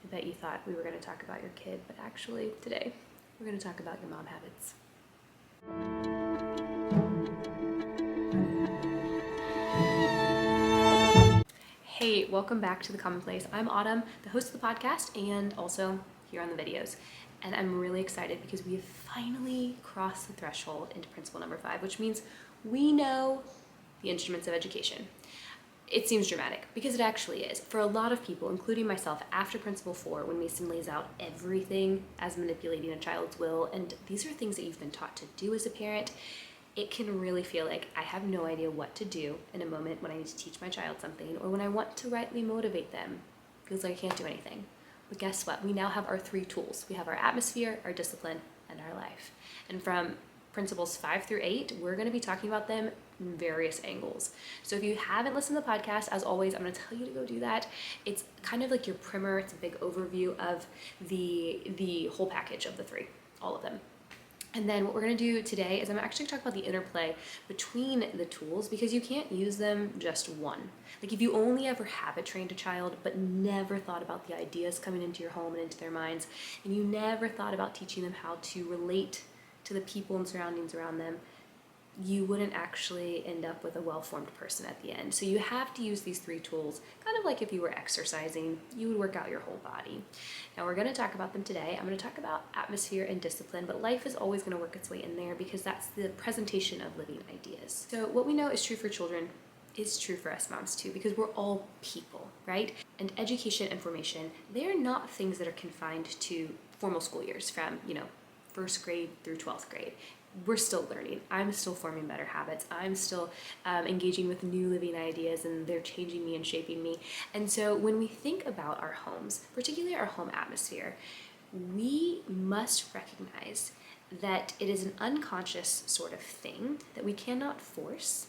I bet you thought we were going to talk about your kid, but actually today we're going to talk about your mom habits. Hey, welcome back to the Commonplace. I'm Autumn, the host of the podcast and also here on the videos. And I'm really excited because we have finally crossed the threshold into principle number 5, which means we know the instruments of education. It seems dramatic because it actually is. For a lot of people, including myself, after principle 4, when Mason lays out everything as manipulating a child's will, and these are things that you've been taught to do as a parent, it can really feel like I have no idea what to do in a moment when I need to teach my child something or when I want to rightly motivate them. It feels like I can't do anything. But guess what? We now have our 3 tools. We have our atmosphere, our discipline, and our life. And from principles 5 through 8, we're going to be talking about them in various angles. So if you haven't listened to the podcast, as always, I'm going to tell you to go do that. It's kind of like your primer. It's a big overview of the whole package of the 3, all of them. And then what we're going to do today is I'm actually going to talk about the interplay between the tools, because you can't use them just one. Like if you only ever habit trained a child but never thought about the ideas coming into your home and into their minds, and you never thought about teaching them how to relate to the people and surroundings around them, you wouldn't actually end up with a well-formed person at the end. So you have to use these 3 tools, kind of like if you were exercising, you would work out your whole body. Now we're going to talk about them today. I'm going to talk about atmosphere and discipline, but life is always going to work its way in there because that's the presentation of living ideas. So what we know is true for children is true for us moms too, because we're all people, right? And education and formation, they're not things that are confined to formal school years from, first grade through 12th grade. We're still learning. I'm still forming better habits. I'm still engaging with new living ideas, and they're changing me and shaping me. And so when we think about our homes, particularly our home atmosphere, we must recognize that it is an unconscious sort of thing that we cannot force.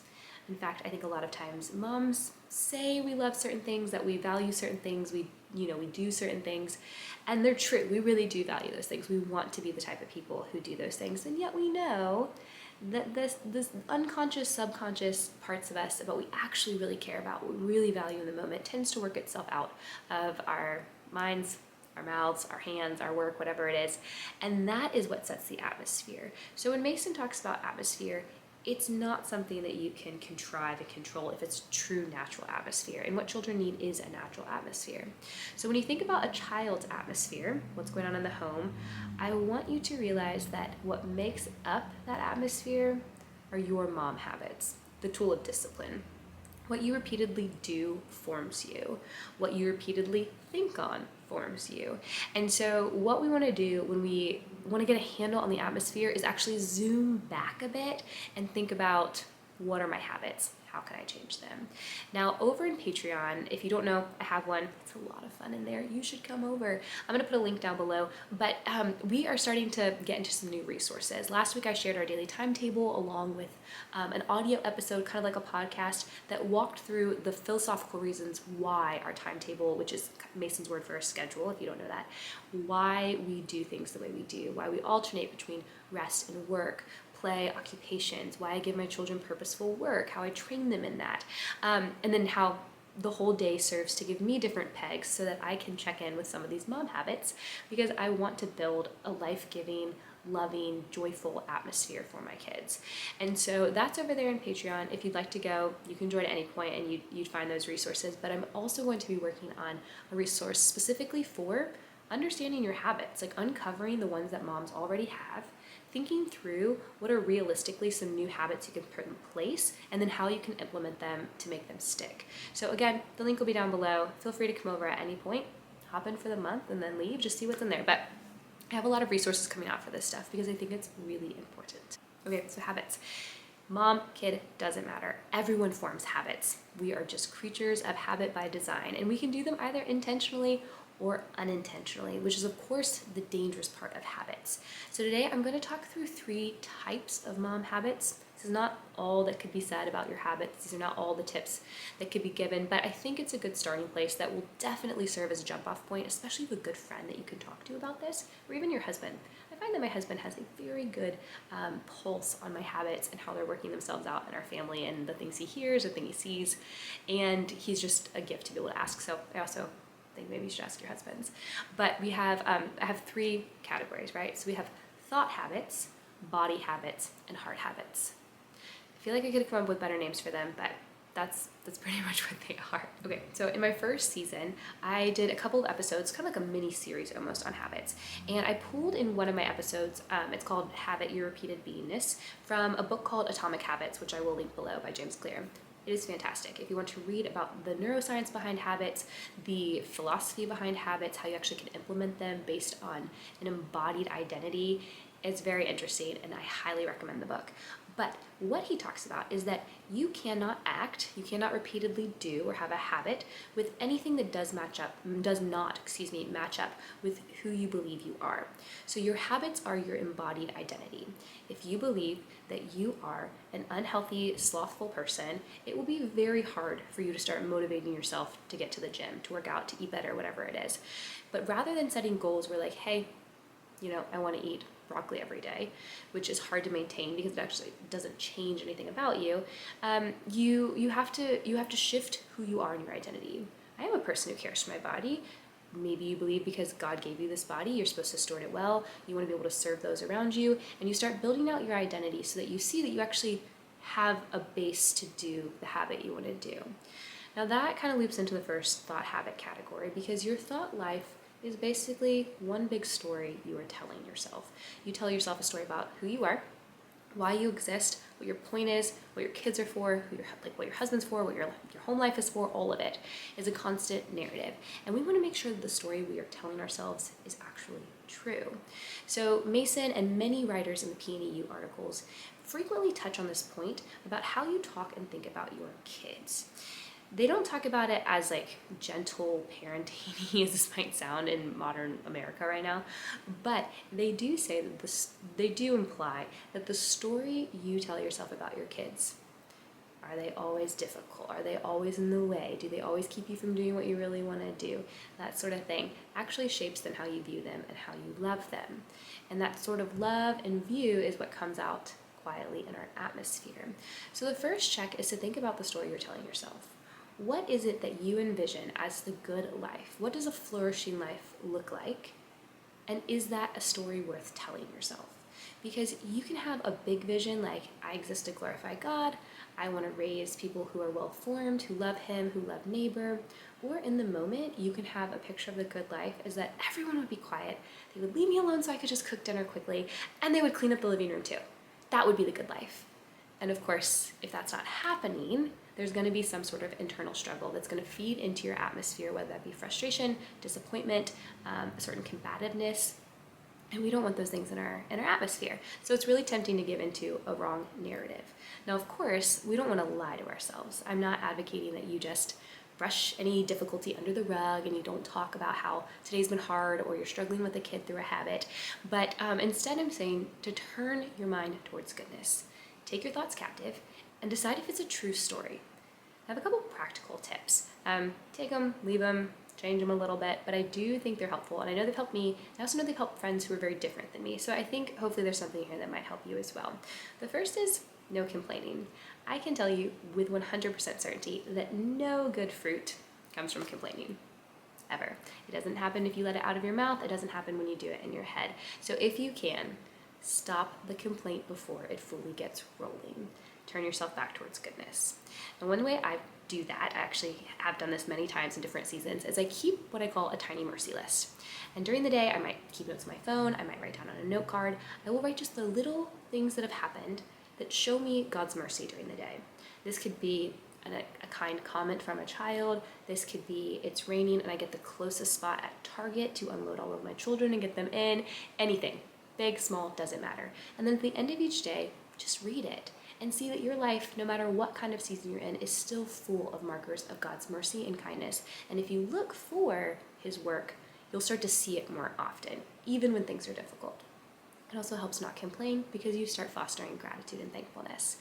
In fact, I think a lot of times moms say we love certain things, that we value certain things, we do certain things, and they're true. We really do value those things. We want to be the type of people who do those things, and yet we know that this unconscious, subconscious parts of us, about what we actually really care about, what we really value in the moment, tends to work itself out of our minds, our mouths, our hands, our work, whatever it is, and that is what sets the atmosphere. So when Mason talks about atmosphere, it's not something that you can contrive and control if it's true natural atmosphere. And what children need is a natural atmosphere. So when you think about a child's atmosphere, what's going on in the home, I want you to realize that what makes up that atmosphere are your mom habits, the tool of discipline. What you repeatedly do forms you. What you repeatedly think on forms you. And so what we want to do when we want to get a handle on the atmosphere is actually zoom back a bit and think about, what are my habits? How can I change them? Now, over in Patreon, if you don't know, I have one. It's a lot of fun in there. You should come over. I'm going to put a link down below, but we are starting to get into some new resources. Last week, I shared our daily timetable along with an audio episode, kind of like a podcast, that walked through the philosophical reasons why our timetable, which is Mason's word for a schedule, if you don't know that, why we do things the way we do, why we alternate between rest and work, play, occupations, why I give my children purposeful work, how I train them in that, and then how the whole day serves to give me different pegs so that I can check in with some of these mom habits, because I want to build a life-giving, loving, joyful atmosphere for my kids. And so that's over there in Patreon. If you'd like to go, you can join at any point and you'd find those resources. But I'm also going to be working on a resource specifically for understanding your habits, like uncovering the ones that moms already have, thinking through what are realistically some new habits you can put in place, and then how you can implement them to make them stick. So again, the link will be down below. Feel free to come over at any point, hop in for the month, and then leave, just see what's in there. But I have a lot of resources coming out for this stuff because I think it's really important. Okay, so habits. Mom, kid, doesn't matter. Everyone forms habits. We are just creatures of habit by design, and we can do them either intentionally or unintentionally, which is of course the dangerous part of habits. So today I'm going to talk through 3 types of mom habits. This is not all that could be said about your habits. These are not all the tips that could be given, but I think it's a good starting place that will definitely serve as a jump off point, especially with a good friend that you can talk to about this, or even your husband. I find that my husband has a very good pulse on my habits and how they're working themselves out in our family, and the things he hears, the things he sees, and he's just a gift to be able to ask. So I also think maybe you should ask your husbands. But we have, I have 3 categories, right? So we have thought habits, body habits, and heart habits. I feel like I could have come up with better names for them, but that's pretty much what they are. Okay, so in my first season, I did a couple of episodes, kind of like a mini series almost on habits. And I pulled in one of my episodes, it's called Habit Your Repeated Beingness, from a book called Atomic Habits, which I will link below, by James Clear. It is fantastic. If you want to read about the neuroscience behind habits, the philosophy behind habits, how you actually can implement them based on an embodied identity, it's very interesting and I highly recommend the book. But what he talks about is that you cannot repeatedly do or have a habit with anything that does not match up with who you believe you are. So your habits are your embodied identity. If you believe that you are an unhealthy, slothful person, it will be very hard for you to start motivating yourself to get to the gym, to work out, to eat better, whatever it is. But rather than setting goals where like, hey, I want to eat broccoli every day, which is hard to maintain because it actually doesn't change anything about you. You have to shift who you are in your identity. I am a person who cares for my body. Maybe you believe because God gave you this body, you're supposed to steward it well. You want to be able to serve those around you, and you start building out your identity so that you see that you actually have a base to do the habit you want to do. Now that kind of loops into the first thought habit category because your thought life is basically one big story you are telling yourself. You tell yourself a story about who you are, why you exist, what your point is, what your kids are for, what your husband's for, what your home life is for. All of it is a constant narrative. And we want to make sure that the story we are telling ourselves is actually true. So Mason and many writers in the PNEU articles frequently touch on this point about how you talk and think about your kids. They don't talk about it as like gentle parenting as this might sound in modern America right now, but they do say that they do imply that the story you tell yourself about your kids, are they always difficult? Are they always in the way? Do they always keep you from doing what you really want to do? That sort of thing actually shapes them how you view them and how you love them. And that sort of love and view is what comes out quietly in our atmosphere. So the first check is to think about the story you're telling yourself. What is it that you envision as the good life? What does a flourishing life look like? And is that a story worth telling yourself? Because you can have a big vision like, I exist to glorify God, I want to raise people who are well-formed, who love Him, who love neighbor. Or in the moment, you can have a picture of the good life is that everyone would be quiet, they would leave me alone so I could just cook dinner quickly, and they would clean up the living room too. That would be the good life. And of course, if that's not happening, there's going to be some sort of internal struggle that's going to feed into your atmosphere, whether that be frustration, disappointment, a certain combativeness, and we don't want those things in our atmosphere. So it's really tempting to give into a wrong narrative. Now, of course, we don't want to lie to ourselves. I'm not advocating that you just brush any difficulty under the rug and you don't talk about how today's been hard or you're struggling with a kid through a habit, but instead I'm saying to turn your mind towards goodness. Take your thoughts captive and decide if it's a true story. I have a couple practical tips. Take them, leave them, change them a little bit, but I do think they're helpful, and I know they've helped me. I also know they've helped friends who are very different than me, so I think hopefully there's something here that might help you as well. The first is no complaining. I can tell you with 100% certainty that no good fruit comes from complaining. Ever. It doesn't happen if you let it out of your mouth. It doesn't happen when you do it in your head. So if you can, stop the complaint before it fully gets rolling. Turn yourself back towards goodness. And one way I do that, I actually have done this many times in different seasons, is I keep what I call a tiny mercy list. And during the day, I might keep notes on my phone, I might write down on a note card. I will write just the little things that have happened that show me God's mercy during the day. This could be a kind comment from a child. This could be it's raining and I get the closest spot at Target to unload all of my children and get them in. Anything, big, small, doesn't matter. And then at the end of each day, just read it and see that your life, no matter what kind of season you're in, is still full of markers of God's mercy and kindness. And if you look for His work, you'll start to see it more often, even when things are difficult. It also helps not complain because you start fostering gratitude and thankfulness.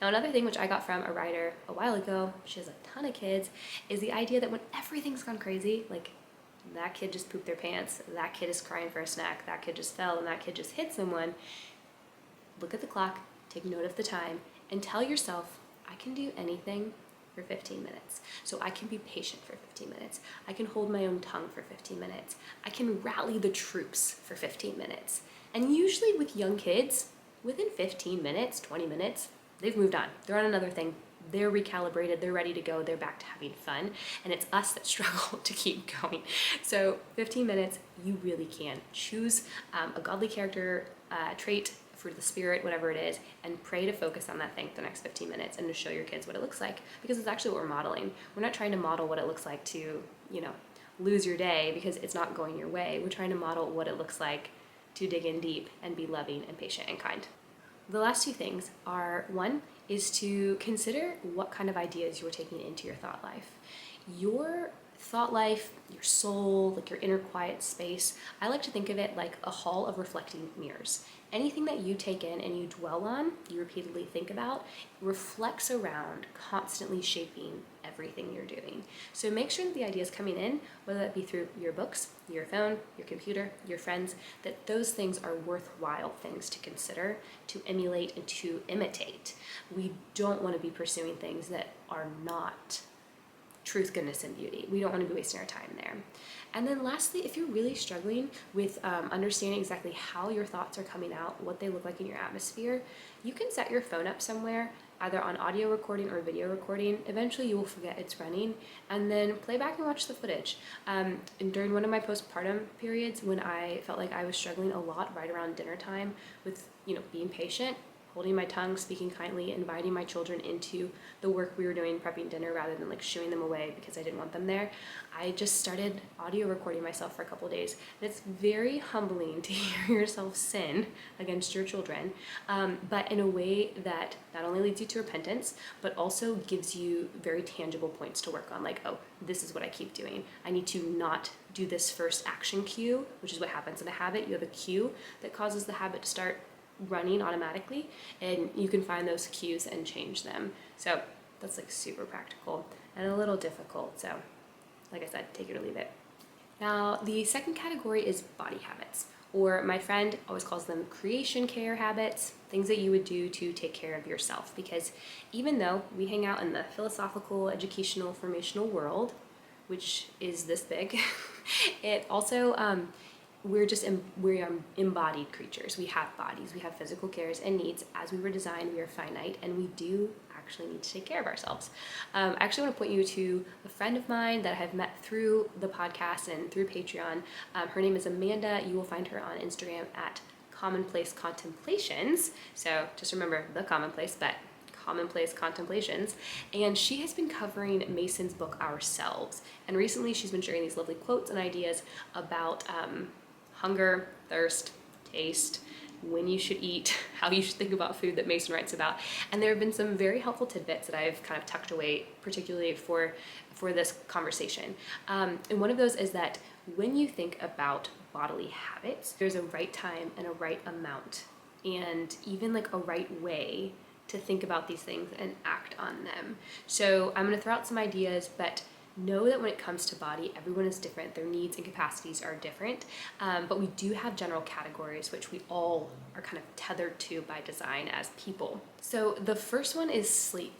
Now, another thing which I got from a writer a while ago, she has a ton of kids, is the idea that when everything's gone crazy, like that kid just pooped their pants, that kid is crying for a snack, that kid just fell, and that kid just hit someone, look at the clock, take note of the time, and tell yourself, I can do anything for 15 minutes. So I can be patient for 15 minutes. I can hold my own tongue for 15 minutes. I can rally the troops for 15 minutes. And usually with young kids, within 15 minutes, 20 minutes, they've moved on. They're on another thing. They're recalibrated, they're ready to go, they're back to having fun, and it's us that struggle to keep going. So 15 minutes, you really can. Choose a godly character trait, fruit of the spirit, whatever it is, and pray to focus on that thing for the next 15 minutes and to show your kids what it looks like, because it's actually what we're modeling. We're not trying to model what it looks like to, lose your day because it's not going your way. We're trying to model what it looks like to dig in deep and be loving and patient and kind. The last two things are, one is to consider what kind of ideas you're taking into your thought life. Your thought life, your soul, like your inner quiet space, I like to think of it like a hall of reflecting mirrors. Anything that you take in and you dwell on, you repeatedly think about, reflects around, constantly shaping everything you're doing. So make sure that the ideas coming in, whether that be through your books, your phone, your computer, your friends, that those things are worthwhile things to consider, to emulate, and to imitate. We don't want to be pursuing things that are not truth, goodness, and beauty. We don't want to be wasting our time there. And then lastly, if you're really struggling with understanding exactly how your thoughts are coming out, what they look like in your atmosphere, you can set your phone up somewhere, either on audio recording or video recording. Eventually you will forget it's running, and then play back and watch the footage. And during one of my postpartum periods, when I felt like I was struggling a lot right around dinner time with, being patient, holding my tongue, speaking kindly, inviting my children into the work we were doing, prepping dinner, rather than like shooing them away because I didn't want them there, I just started audio recording myself for a couple days. And it's very humbling to hear yourself sin against your children, but in a way that not only leads you to repentance, but also gives you very tangible points to work on, like, oh, this is what I keep doing. I need to not do this first action cue, which is what happens in a habit. You have a cue that causes the habit to start running automatically, and you can find those cues and change them. So that's like super practical and a little difficult. So like I said, take it or leave it. Now, the second category is body habits, or my friend always calls them creation care habits, things that you would do to take care of yourself. Because even though we hang out in the philosophical, educational, formational world, which is this big, it also, we're embodied creatures. We have bodies, we have physical cares and needs. As we were designed, we are finite, and we do actually need to take care of ourselves. I actually want to point you to a friend of mine that I have met through the podcast and through Patreon. Her name is Amanda. You will find her on Instagram at Commonplace Contemplations. So just remember the Commonplace, but Commonplace Contemplations. And she has been covering Mason's book, Ourselves. And recently she's been sharing these lovely quotes and ideas about hunger, thirst, taste, when you should eat, how you should think about food that Mason writes about. And there have been some very helpful tidbits that I've kind of tucked away, particularly for this conversation. And one of those is that when you think about bodily habits, there's a right time and a right amount, and even like a right way to think about these things and act on them. So I'm gonna throw out some ideas, but know that when it comes to body, everyone is different. Their needs and capacities are different, but we do have general categories which we all are kind of tethered to by design as people. So the first one is sleep.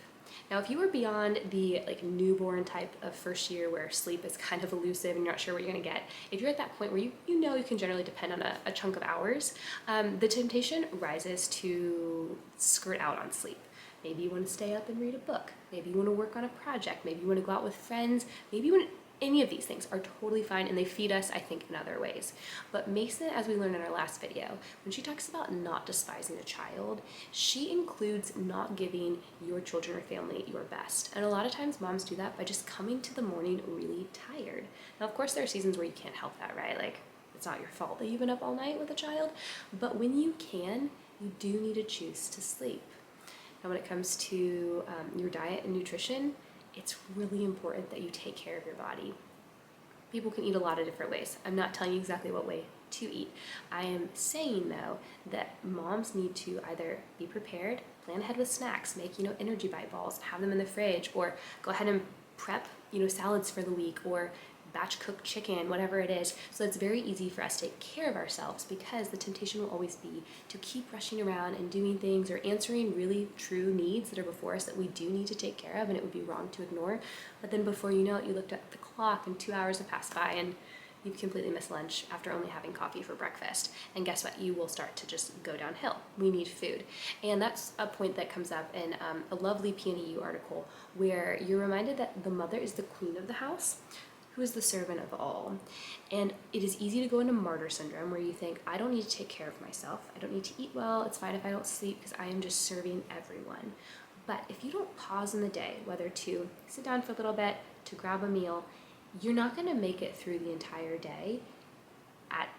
Now, if you are beyond the like newborn type of first year where sleep is kind of elusive and you're not sure what you're gonna get, if you're at that point where you know you can generally depend on a chunk of hours, the temptation rises to skirt out on sleep. Maybe you want to stay up and read a book. Maybe you want to work on a project. Maybe you want to go out with friends. Maybe you want any of these things are totally fine, and they feed us, I think, in other ways. But Mason, as we learned in our last video, when she talks about not despising a child, she includes not giving your children or family your best. And a lot of times moms do that by just coming to the morning really tired. Now, of course, there are seasons where you can't help that, right? Like, it's not your fault that you've been up all night with a child. But when you can, you do need to choose to sleep. Now, when it comes to your diet and nutrition, it's really important that you take care of your body. People can eat a lot of different ways. I'm not telling you exactly what way to eat. I am saying, though, that moms need to either be prepared, plan ahead with snacks, make, energy bite balls, have them in the fridge, or go ahead and prep, salads for the week, or batch cooked chicken, whatever it is. So it's very easy for us to take care of ourselves, because the temptation will always be to keep rushing around and doing things or answering really true needs that are before us that we do need to take care of, and it would be wrong to ignore. But then before you know it, you looked at the clock and 2 hours have passed by and you've completely missed lunch after only having coffee for breakfast. And guess what? You will start to just go downhill. We need food. And that's a point that comes up in a lovely PNEU article, where you're reminded that the mother is the queen of the house, who is the servant of all. And it is easy to go into martyr syndrome, where you think, I don't need to take care of myself. I don't need to eat well. It's fine if I don't sleep, because I am just serving everyone. But if you don't pause in the day, whether to sit down for a little bit, to grab a meal, you're not going to make it through the entire day at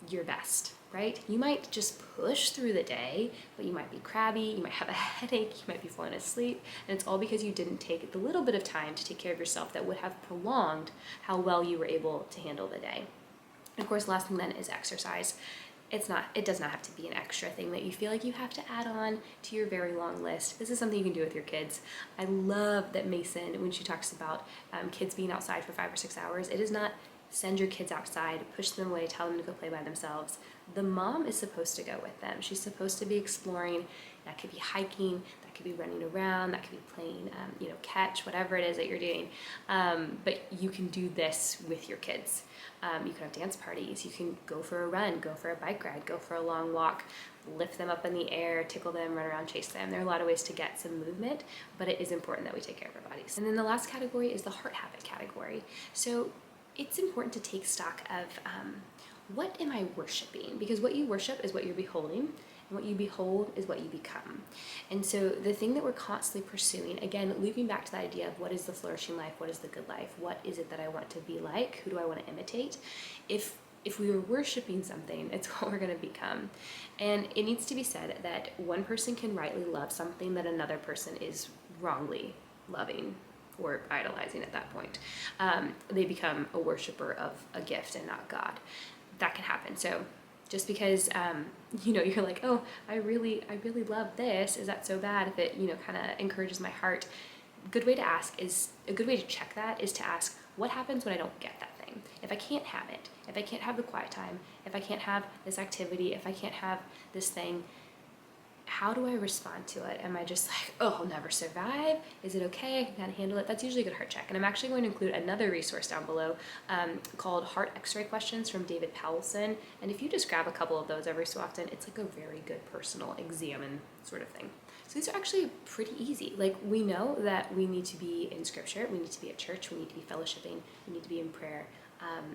your best, right? You might just push through the day, but you might be crabby, you might have a headache, you might be falling asleep, and it's all because you didn't take the little bit of time to take care of yourself that would have prolonged how well you were able to handle the day. And of course, last thing then is exercise. It does not have to be an extra thing that you feel like you have to add on to your very long list. This is something you can do with your kids. I love that Mason, when she talks about kids being outside for 5 or 6 hours, it is not send your kids outside, push them away, tell them to go play by themselves. The mom is supposed to go with them. She's supposed to be exploring. That could be hiking, that could be running around, that could be playing, catch, whatever it is that you're doing. But you can do this with your kids. You can have dance parties, you can go for a run, go for a bike ride, go for a long walk, lift them up in the air, tickle them, run around, chase them. There are a lot of ways to get some movement, but it is important that we take care of our bodies. And then the last category is the heart habit category. So it's important to take stock of what am I worshiping? Because what you worship is what you're beholding, and what you behold is what you become. And so the thing that we're constantly pursuing, again, looping back to the idea of what is the flourishing life, what is the good life, what is it that I want to be like, who do I want to imitate? If we were worshiping something, it's what we're going to become. And it needs to be said that one person can rightly love something that another person is wrongly loving or idolizing at that point. They become a worshiper of a gift and not God. That can happen. So just because you're like, oh, I really love this, is that so bad if it kind of encourages my heart? A good way to check that is to ask, what happens when I don't get that thing? If I can't have it, if I can't have the quiet time, if I can't have this activity, if I can't have this thing, how do I respond to it? Am I just like, oh, I'll never survive? Is it okay? I can handle it? That's usually a good heart check. And I'm actually going to include another resource down below called Heart X-Ray Questions from David Powelson. And if you just grab a couple of those every so often, it's like a very good personal examine sort of thing. So these are actually pretty easy. Like, we know that we need to be in scripture, we need to be at church, we need to be fellowshipping, we need to be in prayer.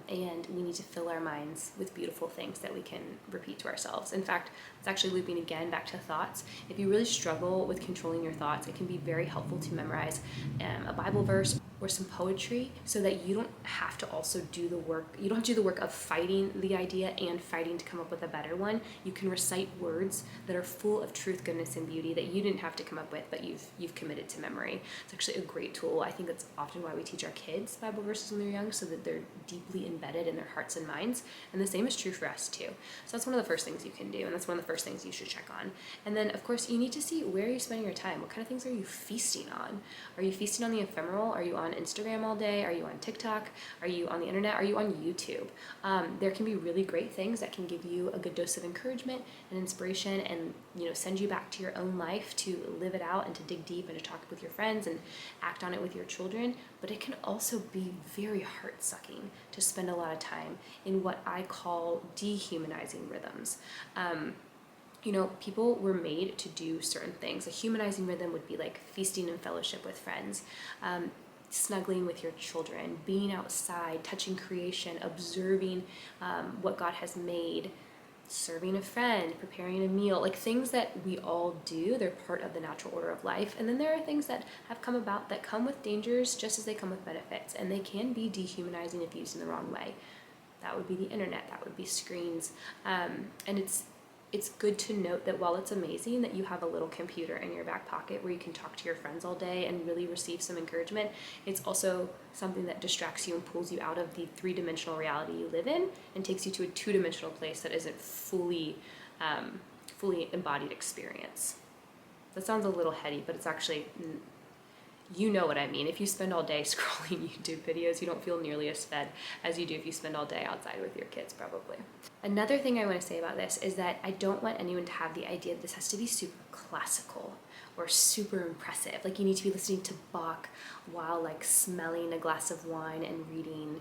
And we need to fill our minds with beautiful things that we can repeat to ourselves. In fact, it's actually looping again back to thoughts. If you really struggle with controlling your thoughts, it can be very helpful to memorize a Bible verse or some poetry, so that you don't have to also do the work. You don't have to do the work of fighting the idea and fighting to come up with a better one. You can recite words that are full of truth, goodness, and beauty that you didn't have to come up with, but you've committed to memory. It's actually a great tool. I think that's often why we teach our kids Bible verses when they're young, so that they're deeply embedded in their hearts and minds. And the same is true for us too. So that's one of the first things you can do, and that's one of the first things you should check on. And then, of course, you need to see, where are you spending your time? What kind of things are you feasting on? Are you feasting on the ephemeral? Are you on Instagram all day? Are you on TikTok? Are you on the internet? Are you on YouTube? There can be really great things that can give you a good dose of encouragement and inspiration, and send you back to your own life to live it out and to dig deep and to talk with your friends and act on it with your children. But it can also be very heart-sucking to spend a lot of time in what I call dehumanizing rhythms. People were made to do certain things. A humanizing rhythm would be like feasting and fellowship with friends, snuggling with your children, being outside, touching creation, observing what God has made, serving a friend, preparing a meal, like things that we all do. They're part of the natural order of life. And then there are things that have come about that come with dangers just as they come with benefits, and they can be dehumanizing if used in the wrong way. That would be the internet, that would be screens. And it's good to note that while it's amazing that you have a little computer in your back pocket where you can talk to your friends all day and really receive some encouragement, it's also something that distracts you and pulls you out of the three-dimensional reality you live in and takes you to a two-dimensional place that isn't fully embodied experience. That sounds a little heady, but it's actually, You know what I mean. If you spend all day scrolling YouTube videos, you don't feel nearly as fed as you do if you spend all day outside with your kids, probably. Another thing I want to say about this is that I don't want anyone to have the idea that this has to be super classical or super impressive. Like you need to be listening to Bach while like smelling a glass of wine and reading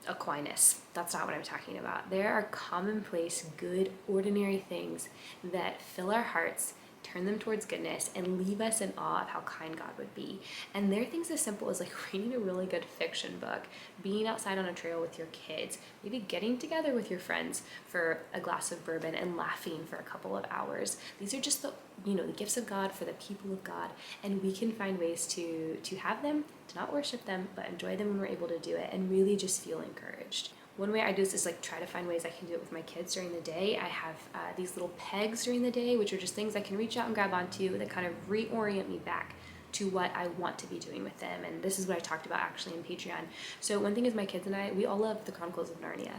Aquinas. That's not what I'm talking about. There are commonplace, good, ordinary things that fill our hearts, turn them towards goodness, and leave us in awe of how kind God would be. And they're things as simple as like reading a really good fiction book, being outside on a trail with your kids, maybe getting together with your friends for a glass of bourbon and laughing for a couple of hours. These are just the gifts of God for the people of God, and we can find ways to have them, to not worship them, but enjoy them when we're able to do it and really just feel encouraged. One way I do this is like try to find ways I can do it with my kids during the day. I have these little pegs during the day, which are just things I can reach out and grab onto that kind of reorient me back to what I want to be doing with them. And this is what I talked about actually in Patreon. So one thing is my kids and I, we all love the Chronicles of Narnia.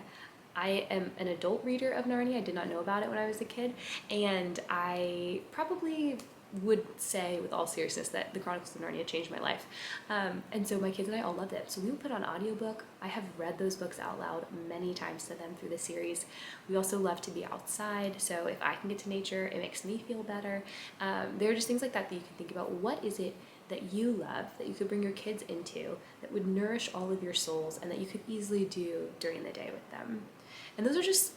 I am an adult reader of Narnia. I did not know about it when I was a kid. And I probably would say with all seriousness that the Chronicles of Narnia changed my life. And so my kids and I all loved it. So we would put on audiobook. I have read those books out loud many times to them through the series. We also love to be outside. So if I can get to nature, it makes me feel better. There are just things like that you can think about. What is it that you love, that you could bring your kids into, that would nourish all of your souls and that you could easily do during the day with them? And those are just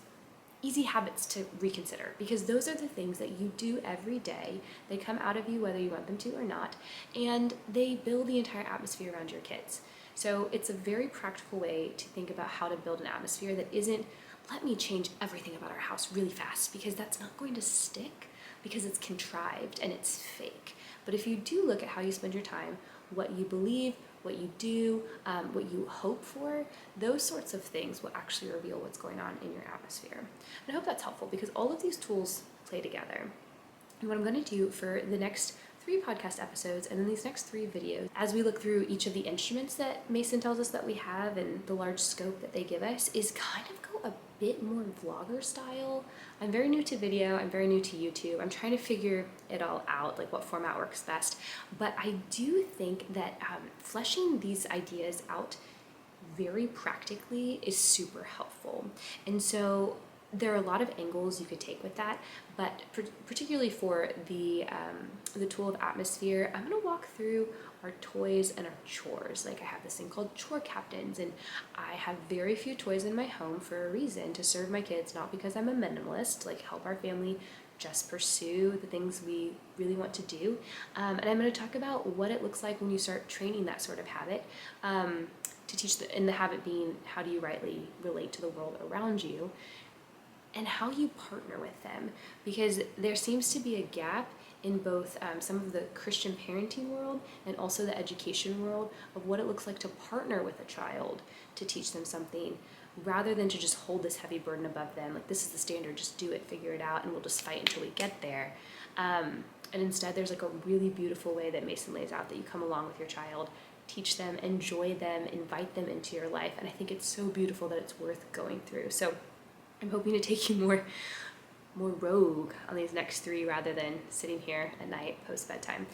easy habits to reconsider, because those are the things that you do every day. They come out of you whether you want them to or not, and they build the entire atmosphere around your kids. So it's a very practical way to think about how to build an atmosphere that isn't, let me change everything about our house really fast, because that's not going to stick, because it's contrived and it's fake. But if you do look at how you spend your time, what you believe, what you do, what you hope for, those sorts of things will actually reveal what's going on in your atmosphere. And I hope that's helpful, because all of these tools play together. And what I'm going to do for the next 3 podcast episodes and then these next 3 videos, as we look through each of the instruments that Mason tells us that we have and the large scope that they give us, is kind of go a bit more vlogger style. I'm very new to video, I'm very new to YouTube. I'm trying to figure it all out, like what format works best. But I do think that fleshing these ideas out very practically is super helpful. And so there are a lot of angles you could take with that, but particularly for the tool of atmosphere, I'm going to walk through our toys and our chores. Like I have this thing called chore captains, and I have very few toys in my home for a reason, to serve my kids, not because I'm a minimalist, like help our family just pursue the things we really want to do. And I'm going to talk about what it looks like when you start training that sort of habit, to teach and the habit being, how do you rightly relate to the world around you, and how you partner with them, because there seems to be a gap in both some of the Christian parenting world and also the education world of what it looks like to partner with a child to teach them something, rather than to just hold this heavy burden above them, like this is the standard, just do it, figure it out, and we'll just fight until we get there. And instead there's like a really beautiful way that Mason lays out that you come along with your child, teach them, enjoy them, invite them into your life, and I think it's so beautiful that it's worth going through. So I'm hoping to take you more rogue on these next 3 rather than sitting here at night post bedtime.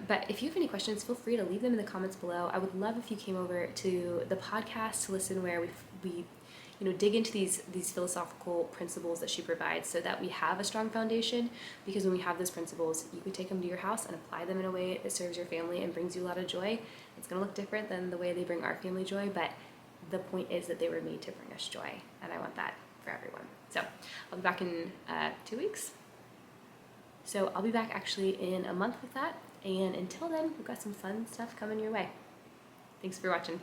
But if you have any questions, feel free to leave them in the comments below. I would love if you came over to the podcast to listen, where we dig into these philosophical principles that she provides, so that we have a strong foundation, because when we have those principles, you can take them to your house and apply them in a way that serves your family and brings you a lot of joy. It's going to look different than the way they bring our family joy, but the point is that they were made to bring us joy, and I want that for everyone. So I'll be back in 2 weeks. So I'll be back actually in a month with that. And until then, we've got some fun stuff coming your way. Thanks for watching.